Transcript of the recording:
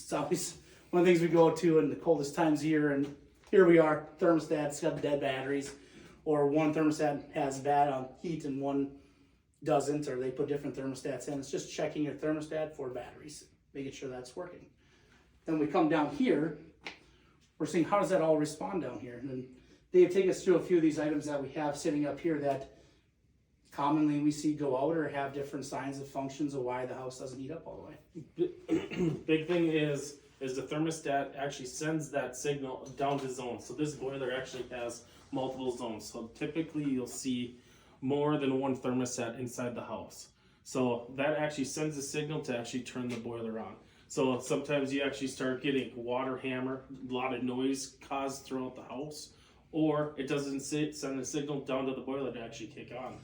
It's always one of the things we go to in the coldest times of year, and here we are, thermostat's got dead batteries, or one thermostat has bad heat and one doesn't, or they put different thermostats in. It's just checking your thermostat for batteries, making sure that's working. Then we come down here, we're seeing how does that all respond down here. And then Dave, take us through a few of these items that we have sitting up here that commonly we see go out or have different signs of functions of why the house doesn't heat up all the way. Big thing is the thermostat actually sends that signal down to zones. So this boiler actually has multiple zones. So typically you'll see more than one thermostat inside the house. So that actually sends a signal to actually turn the boiler on. So sometimes you actually start getting water hammer, a lot of noise caused throughout the house, or it doesn't send a signal down to the boiler to actually kick on.